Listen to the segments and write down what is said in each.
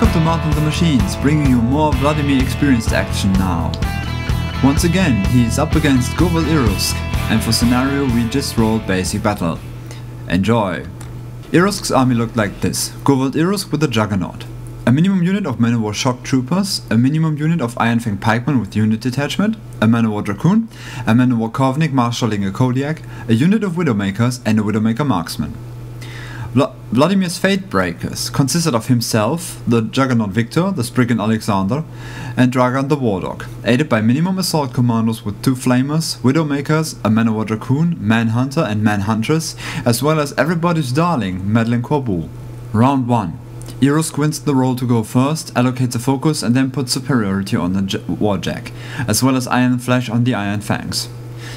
Welcome to Marth and the Machines, bringing you more Vladimir experienced action now. Once again, he's up against Irusk, and for scenario we just rolled basic battle. Enjoy! Irusk's army looked like this: Irusk with a Juggernaut, a minimum unit of Man-O-War Shock Troopers, a minimum unit of Iron Fang Pikemen with unit detachment, a Man-O-War Dracoon, a Man-O-War Kovnik marshalling a Kodiak, a unit of Widowmakers and a Widowmaker Marksman. Vladimir's Fate Breakers consisted of himself, the Juggernaut Victor, the Spriggan Alexander, and Dragan the Wardog, aided by minimum assault commandos with 2 Flamers, Widowmakers, a Man-O-War Dracoon, Manhunter and Manhuntress, as well as everybody's darling, Madeleine Corbeau. Round 1. Irusk wins the role to go first, allocates a focus and then puts superiority on the Warjack, as well as Iron Flesh on the Iron Fangs.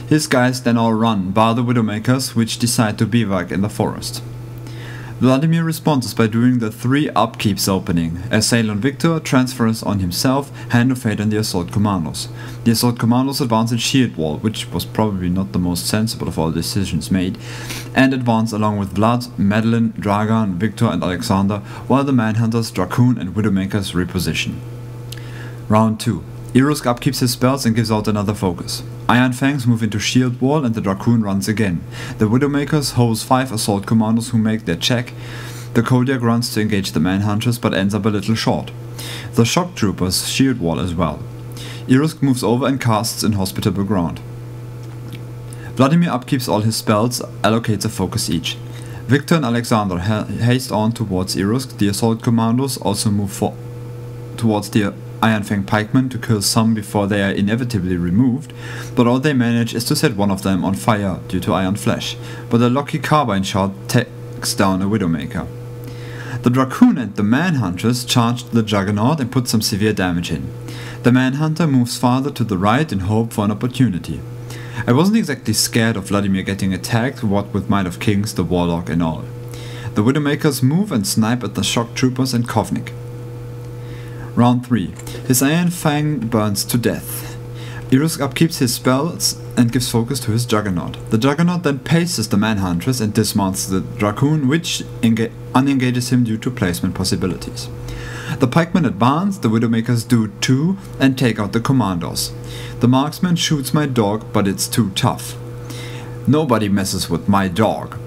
His guys then all run, bar the Widowmakers, which decide to bivouac in the forest. Vladimir responds by doing the 3 upkeeps opening: Assail on Victor, Transfers on himself, Hand of Fate and the Assault Commandos. The Assault Commandos advance in Shield Wall, which was probably not the most sensible of all decisions made, and advance along with Vlad, Madeleine, Dragan, Victor and Alexander, while the Manhunters, Dracoon and Widowmakers reposition. Round 2. Irusk upkeeps his spells and gives out another focus. Iron Fangs move into Shield Wall and the Dracoon runs again. The Widowmakers hose 5 Assault Commandos who make their check. The Kodiak runs to engage the Manhunters but ends up a little short. The Shock Troopers Shield Wall as well. Irusk moves over and casts Inhospitable Ground. Vladimir upkeeps all his spells, allocates a focus each. Victor and Alexander haste on towards Irusk. The Assault Commandos also move towards the Iron Fang Pikemen to kill some before they are inevitably removed, but all they manage is to set one of them on fire due to Iron Flesh, but a lucky carbine shot takes down a Widowmaker. The Dracoon and the Manhunters charge the Juggernaut and put some severe damage in. The Manhunter moves farther to the right in hope for an opportunity. I wasn't exactly scared of Vladimir getting attacked, what with Might of Kings, the Warlock and all. The Widowmakers move and snipe at the Shock Troopers and Kovnik. Round 3. His Iron Fang burns to death. Irusk upkeeps his spells and gives focus to his Juggernaut. The Juggernaut then paces the Manhuntress and dismounts the Dracoon, which unengages him due to placement possibilities. The Pikemen advance, the Widowmakers do too, and take out the Commandos. The Marksman shoots my dog, but it's too tough. Nobody messes with my dog.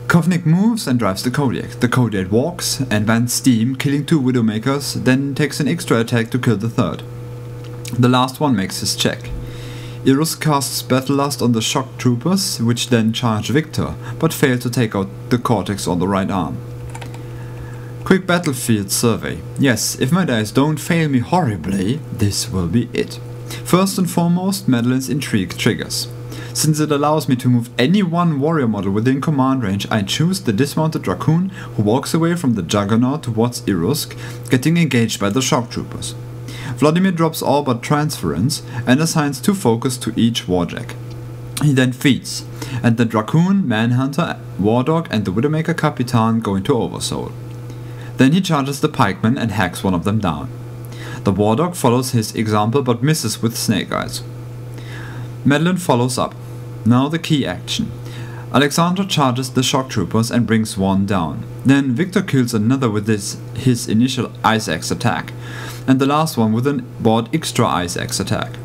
Kovnik moves and drives the Kodiak. The Kodiak walks and vents steam, killing 2 Widowmakers, then takes an extra attack to kill the 3rd. The last one makes his check. Irusk casts Battle Lust on the Shock Troopers, which then charge Victor, but fail to take out the Cortex on the right arm. Quick battlefield survey. Yes, if my dice don't fail me horribly, this will be it. First and foremost, Madeleine's intrigue triggers. Since it allows me to move any one warrior model within command range, I choose the dismounted Dracoon, who walks away from the Juggernaut towards Irusk, getting engaged by the Shock Troopers. Vladimir drops all but Transference and assigns 2 focus to each Warjack. He then feeds, and the Dracoon, Manhunter, Wardog and the Widowmaker Capitan go into Oversoul. Then he charges the Pikemen and hacks one of them down. The Wardog follows his example but misses with Snake Eyes. Madeleine follows up. Now the key action. Alexander charges the Shock Troopers and brings one down. Then Victor kills another with his initial Ice Axe attack, and the last one with an bought extra Ice Axe attack.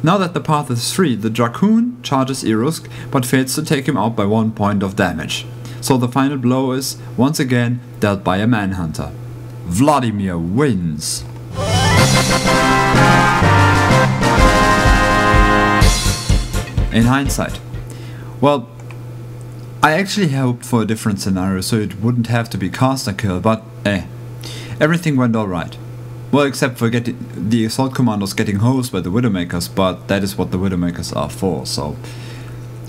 Now that the path is free, the Dracoon charges Irusk but fails to take him out by 1 point of damage. So the final blow is, once again, dealt by a Manhunter. Vladimir wins! In hindsight, well, I actually hoped for a different scenario so it wouldn't have to be caster kill, but everything went alright. Well, except for the Assault Commandos getting hosed by the Widowmakers, but that is what the Widowmakers are for, so.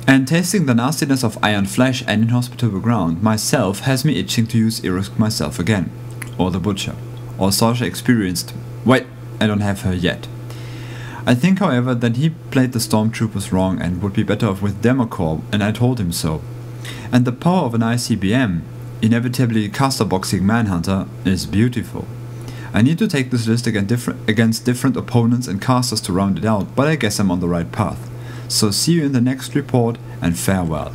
And tasting the nastiness of Iron Flesh and Inhospitable Ground myself has me itching to use Irusk myself again. Or the Butcher. Or Sasha experienced. Wait, I don't have her yet. I think, however, that he played the Stormtroopers wrong and would be better off with Democorp, and I told him so. And the power of an ICBM, inevitably caster boxing Manhunter, is beautiful. I need to take this list against different opponents and casters to round it out, but I guess I'm on the right path. So see you in the next report, and farewell.